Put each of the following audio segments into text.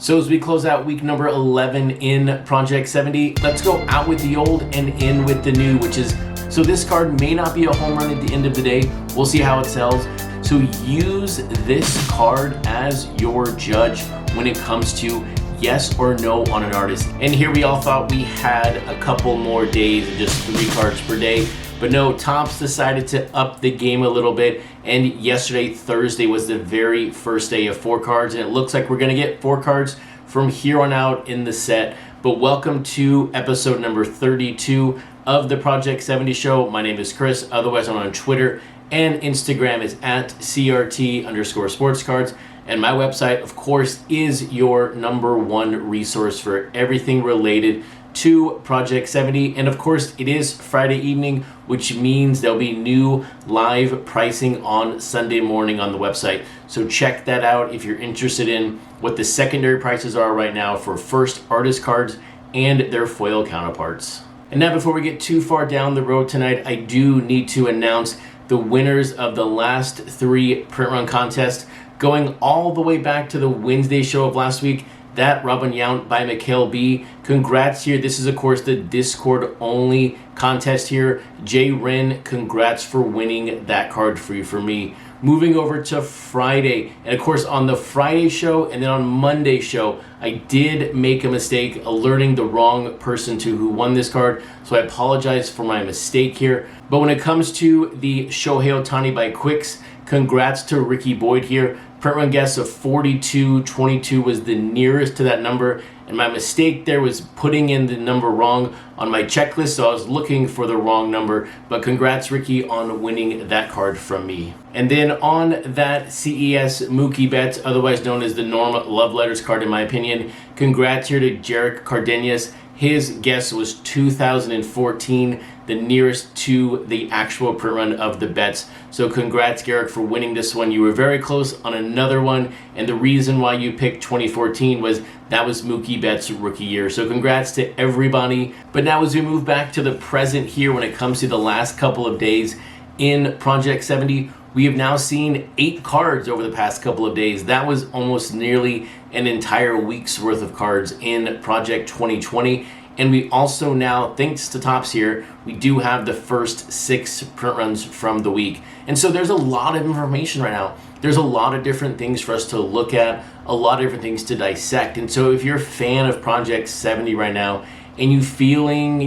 So as we close out week number 11 in Project 70, let's go out with the old and in with the new, which is, so this card may not be a home run at the end of the day. We'll see how it sells. So use this card as your judge when it comes to yes or no on an artist. And here we all thought we had a couple more days of just 3 cards per day. But no, Topps decided to up the game a little bit, and yesterday, Thursday, was the very first day of 4 cards, and it looks like we're going to get 4 cards from here on out in the set. But welcome to episode number 32 of the Project 70 Show. My name is Chris, otherwise I'm on Twitter, and Instagram is at CRT_Sportscards. And my website, of course, is your #1 resource for everything related to Project 70. And of course, it is Friday evening, which means there'll be new live pricing on Sunday morning on the website. So check that out if you're interested in what the secondary prices are right now for first artist cards and their foil counterparts. And now, before we get too far down the road tonight, I do need to announce the winners of the last 3 print run contests, going all the way back to the Wednesday show of last week. That Robin Yount by Mikhail B. Congrats here. This is, of course, the Discord only contest here. Jay Wren, congrats for winning that card for me. Moving over to Friday, and of course on the Friday show and then on Monday show, I did make a mistake alerting the wrong person to who won this card, so I apologize for my mistake here. But when it comes to the Shohei Ohtani by Quicks, congrats to Ricky Boyd here. Print run guess of 42.22 was the nearest to that number, and my mistake there was putting in the number wrong on my checklist, so I was looking for the wrong number. But congrats, Ricky, on winning that card from me. And then on that CES Mookie Betts, otherwise known as the Norm Love Letters card in my opinion, congrats here to Jarek Cardenas. His guess was 2014, the nearest to the actual print run of the bets. So congrats, Garrick, for winning this one. You were very close on another one, and the reason why you picked 2014 was that was Mookie Betts' rookie year. So congrats to everybody. But now as we move back to the present here when it comes to the last couple of days in Project 70, we have now seen 8 cards over the past couple of days. That was almost nearly an entire week's worth of cards in Project 2020. And we also now, thanks to Topps here, we do have the first 6 print runs from the week. And so there's a lot of information right now. There's a lot of different things for us to look at, a lot of different things to dissect. And so if you're a fan of Project 70 right now, and you're feeling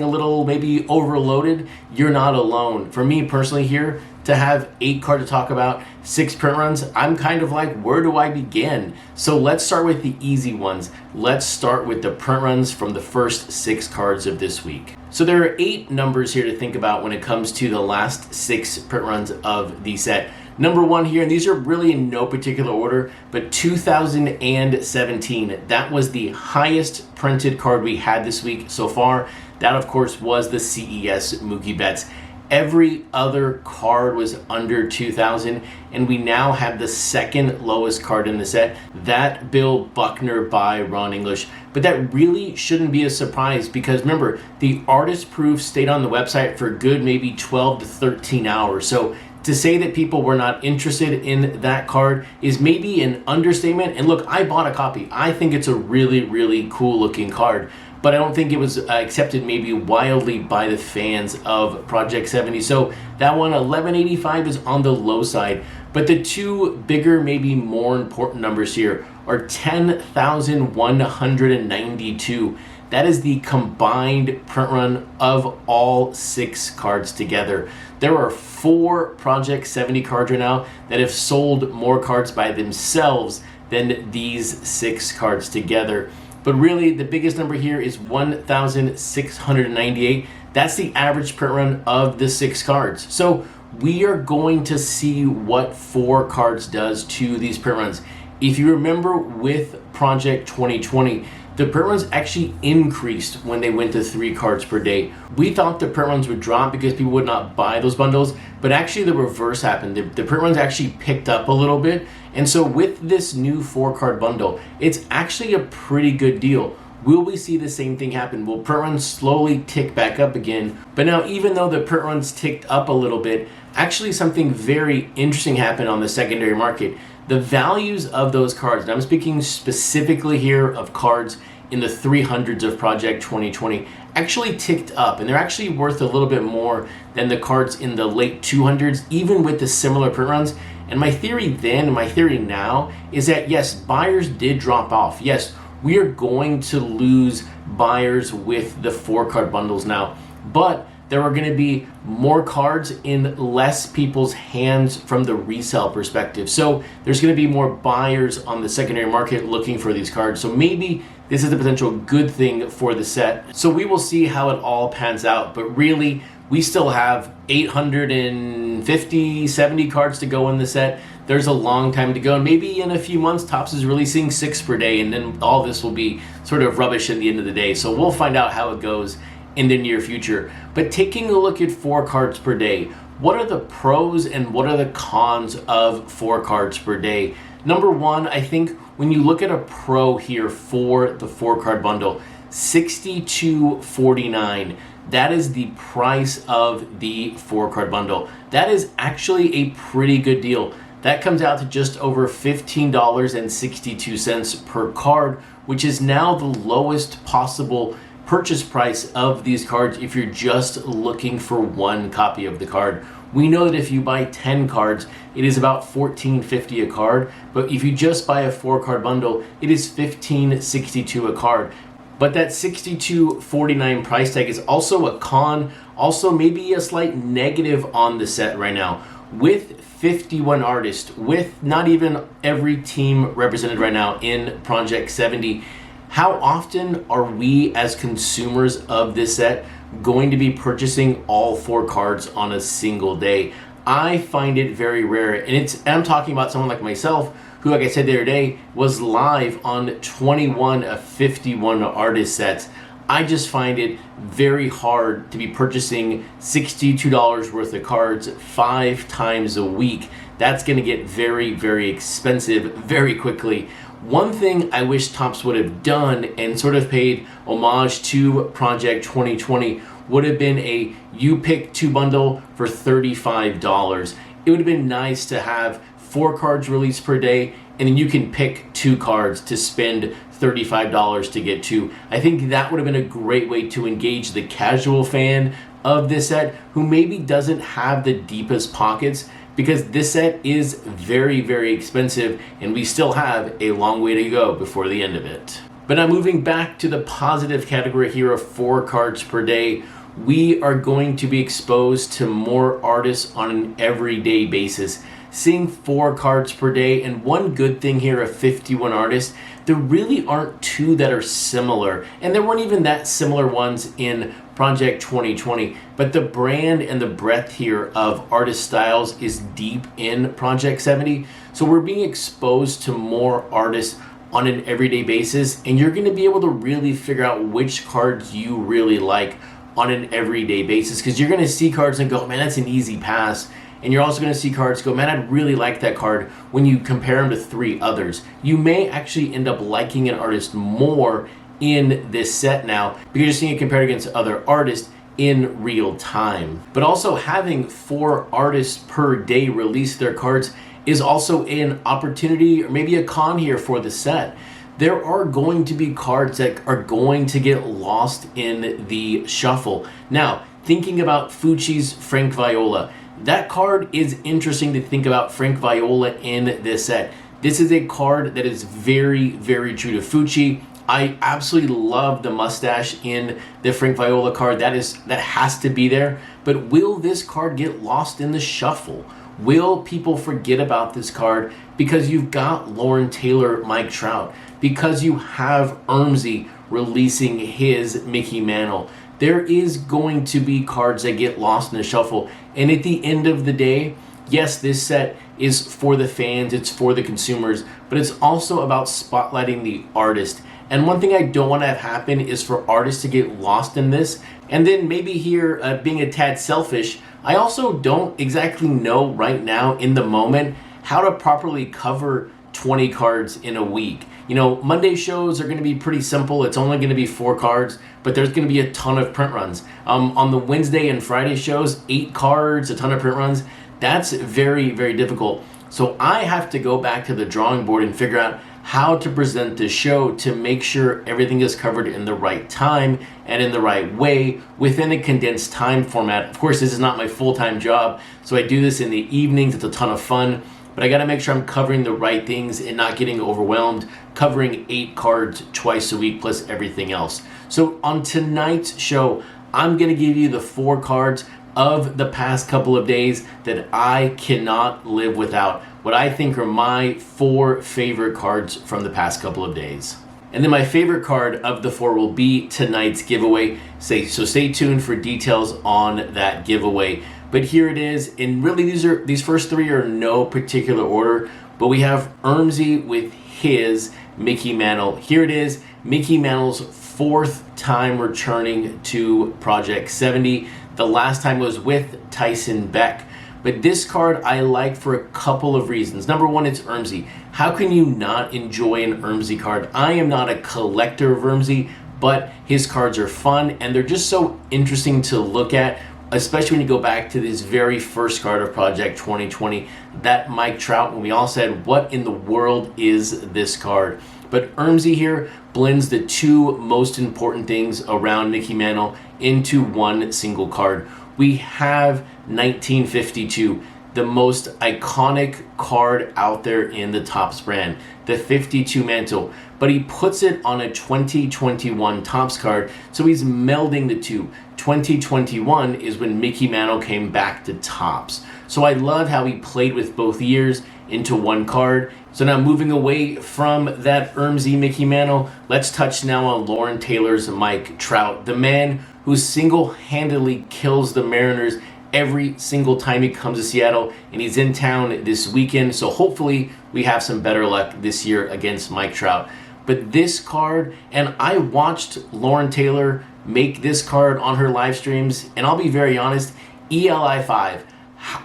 a little maybe overloaded, you're not alone. For me personally here, to have 8 cards to talk about, 6 print runs, I'm kind of like, where do I begin? So let's start with the easy ones. Let's start with the print runs from the first 6 cards of this week. So there are 8 numbers here to think about when it comes to the last 6 print runs of the set. Number 1 here, and these are really in no particular order, but 2017, that was the highest printed card we had this week so far. That, of course, was the CES Mookie Betts. Every other card was under 2,000, and we now have the second lowest card in the set, that Bill Buckner by Ron English. But that really shouldn't be a surprise because remember, the artist proof stayed on the website for a good maybe 12 to 13 hours. So to say that people were not interested in that card is maybe an understatement. And look, I bought a copy. I think it's a really, really cool looking card, but I don't think it was accepted maybe wildly by the fans of Project 70. So that one, 1185, is on the low side. But the 2 bigger, maybe more important numbers here are 10,192. That is the combined print run of all 6 cards together. There are 4 Project 70 cards right now that have sold more cards by themselves than these 6 cards together. But really, the biggest number here is 1,698. That's the average print run of the 6 cards. So we are going to see what 4 cards does to these print runs. If you remember with Project 2020, the print runs actually increased when they went to 3 cards per day. We thought the print runs would drop because people would not buy those bundles, but actually the reverse happened. The print runs actually picked up a little bit. And so with this new 4-card bundle, it's actually a pretty good deal. Will we see the same thing happen? Will print runs slowly tick back up again? But now, even though the print runs ticked up a little bit, actually something very interesting happened on the secondary market. the values of those cards, and I'm speaking specifically here of cards in the 300s of Project 2020, actually ticked up, and they're actually worth a little bit more than the cards in the late 200s, even with the similar print runs. And my theory then, and my theory now, is that yes, buyers did drop off. Yes, we are going to lose buyers with the 4-card bundles now, but there are going to be more cards in less people's hands from the resale perspective. So there's going to be more buyers on the secondary market looking for these cards. So maybe this is a potential good thing for the set. So we will see how it all pans out. But really, we still have 850, 70 cards to go in the set. There's a long time to go. And maybe in a few months, Topps is releasing 6 per day. And then all this will be sort of rubbish at the end of the day. So we'll find out how it goes in the near future. But taking a look at 4 cards per day, what are the pros and what are the cons of 4 cards per day? Number one, I think when you look at a pro here for the 4-card bundle, $62.49. That is the price of the 4-card bundle. That is actually a pretty good deal. That comes out to just over $15.62 per card, which is now the lowest possible purchase price of these cards if you're just looking for one copy of the card. We know that if you buy 10 cards, it is about $14.50 a card, but if you just buy a 4-card bundle, it is $15.62 a card. But that $62.49 price tag is also a con, also maybe a slight negative on the set right now. With 51 artists, with not even every team represented right now in Project 70, how often are we as consumers of this set going to be purchasing all 4 cards on a single day? I find it very rare, and I'm talking about someone like myself who, like I said the other day, was live on 21 of 51 artist sets. I just find it very hard to be purchasing $62 worth of cards 5 times a week. That's going to get very, very expensive very quickly. One thing I wish Topps would have done and sort of paid homage to Project 2020 would have been a you pick 2 bundle for $35. It would have been nice to have 4 cards released per day, and then you can pick 2 cards to spend $35 to get 2. I think that would have been a great way to engage the casual fan of this set who maybe doesn't have the deepest pockets, because this set is very, very expensive and we still have a long way to go before the end of it. But now moving back to the positive category here of 4 cards per day, we are going to be exposed to more artists on an everyday basis. Seeing 4 cards per day, and one good thing here of 51 artists, there really aren't 2 that are similar, and there weren't even that similar ones in Project 2020, but the brand and the breadth here of artist styles is deep in Project 70, so we're being exposed to more artists on an everyday basis, and you're going to be able to really figure out which cards you really like on an everyday basis, because you're going to see cards and go, man, that's an easy pass. And you're also going to see cards go, man, I'd really like that card when you compare them to 3 others. You may actually end up liking an artist more in this set now because you're seeing it compared against other artists in real time. But also having 4 artists per day release their cards is also an opportunity or maybe a con here for the set. There are going to be cards that are going to get lost in the shuffle. Now, thinking about Fucci's Frank Viola, that card is interesting to think about Frank Viola in this set. This is a card that is very, very true to Fucci. I absolutely love the mustache in the Frank Viola card. That has to be there. But will this card get lost in the shuffle? Will people forget about this card because you've got Lauren Taylor, Mike Trout, because you have Ermsey releasing his Mickey Mantle? There is going to be cards that get lost in the shuffle. And at the end of the day, yes, this set is for the fans, it's for the consumers, but it's also about spotlighting the artist. And one thing I don't want to have happen is for artists to get lost in this. And then maybe here, being a tad selfish, I also don't exactly know right now in the moment how to properly cover 20 cards in a week. You know, Monday shows are going to be pretty simple. It's only going to be 4 cards, but there's going to be a ton of print runs. On the Wednesday and Friday shows, 8 cards, a ton of print runs. That's very, very difficult. So I have to go back to the drawing board and figure out how to present this show to make sure everything is covered in the right time and in the right way within a condensed time format. Of course, this is not my full-time job, so I do this in the evenings. It's a ton of fun, but I gotta make sure I'm covering the right things and not getting overwhelmed, covering 8 cards twice a week plus everything else. So on tonight's show, I'm gonna give you the 4 cards of the past couple of days that I cannot live without. What I think are my 4 favorite cards from the past couple of days. And then my favorite card of the 4 will be tonight's giveaway. So stay tuned for details on that giveaway. But here it is, and really these first 3 are no particular order, but we have Ermsey with his Mickey Mantle. Here it is, Mickey Mantle's 4th time returning to Project 70. The last time was with Tyson Beck. But this card I like for a couple of reasons. Number one, it's Ermsey. How can you not enjoy an Ermsey card? I am not a collector of Ermsey, but his cards are fun and they're just so interesting to look at, especially when you go back to this very first card of Project 2020, that Mike Trout, when we all said, what in the world is this card? But Ermsey here blends the 2 most important things around Mickey Mantle into one single card. We have 1952, the most iconic card out there in the Topps brand, the 52 Mantle, but he puts it on a 2021 Topps card, so he's melding the 2. 2021 is when Mickey Mantle came back to Topps. So I love how he played with both years into one card. So now moving away from that Ermsey Mickey Mantle, let's touch now on Lauren Taylor's Mike Trout, the man who single-handedly kills the Mariners every single time he comes to Seattle, and he's in town this weekend, so hopefully we have some better luck this year against Mike Trout. But this card, and I watched Lauren Taylor make this card on her live streams, and I'll be very honest, ELI 5,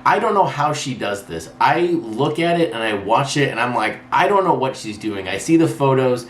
I don't know how she does this. I look at it and I watch it and I'm like, I don't know what she's doing. I see the photos.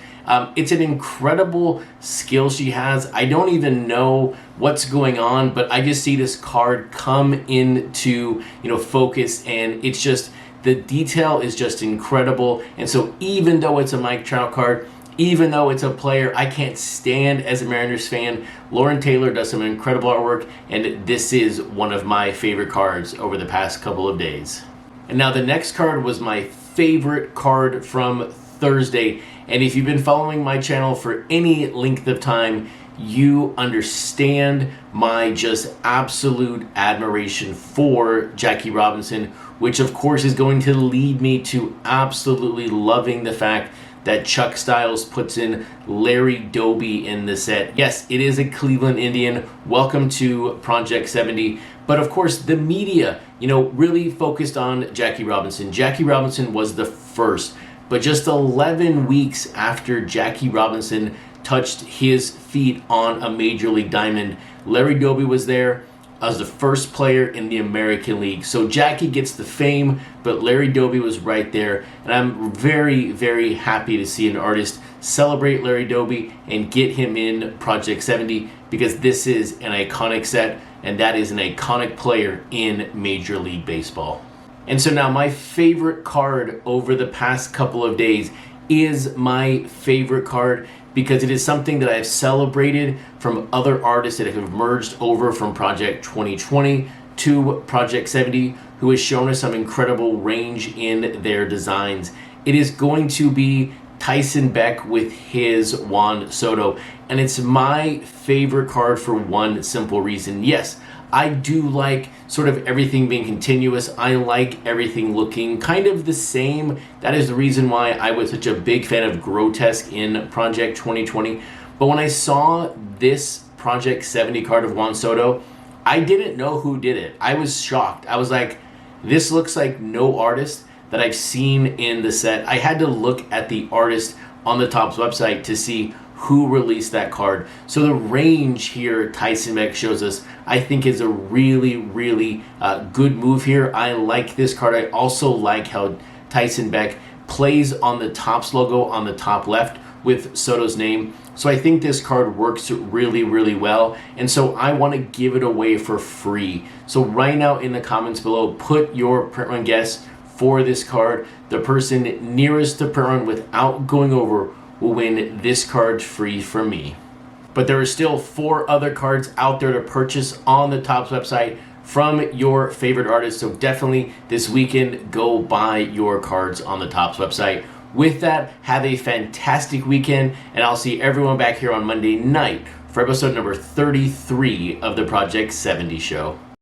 It's an incredible skill she has. I don't even know what's going on, but I just see this card come into, focus, and it's just, the detail is just incredible. And so even though it's a Mike Trout card, even though it's a player I can't stand as a Mariners fan, Lauren Taylor does some incredible artwork, and this is one of my favorite cards over the past couple of days. And now the next card was my favorite card from Thursday, and if you've been following my channel for any length of time, you understand my just absolute admiration for Jackie Robinson, which of course is going to lead me to absolutely loving the fact that Chuck Stiles puts in Larry Doby in the set. Yes, it is a Cleveland Indian. Welcome to Project 70. But of course, the media, really focused on Jackie Robinson. Jackie Robinson was the first, but just 11 weeks after Jackie Robinson touched his feet on a Major League diamond, Larry Doby was there as the first player in the American League. So Jackie gets the fame, but Larry Doby was right there. And I'm very, very happy to see an artist celebrate Larry Doby and get him in Project 70, because this is an iconic set, and that is an iconic player in Major League Baseball. And so now my favorite card over the past couple of days is my favorite card, because it is something that I've celebrated from other artists that have merged over from Project 2020 to Project 70, who has shown us some incredible range in their designs. It is going to be Tyson Beck with his Juan Soto, and it's my favorite card for one simple reason. Yes, I do like sort of everything being continuous. I like everything looking kind of the same. That is the reason why I was such a big fan of Grotesque in Project 2020. But when I saw this Project 70 card of Juan Soto, I didn't know who did it. I was shocked. I was like, this looks like no artist that I've seen in the set. I had to look at the artist on the Topps website to see who released that card. So the range here Tyson Beck shows us, I think, is a really, really good move here. I like this card. I also like how Tyson Beck plays on the Topps logo on the top left with Soto's name. So I think this card works really, really well. And so I want to give it away for free. So right now in the comments below, put your print run guess for this card. The person nearest to print run without going over will win this card free from me. But there are still 4 other cards out there to purchase on the Topps website from your favorite artists. So definitely this weekend, go buy your cards on the Topps website. With that, have a fantastic weekend, and I'll see everyone back here on Monday night for episode number 33 of the Project 70 show.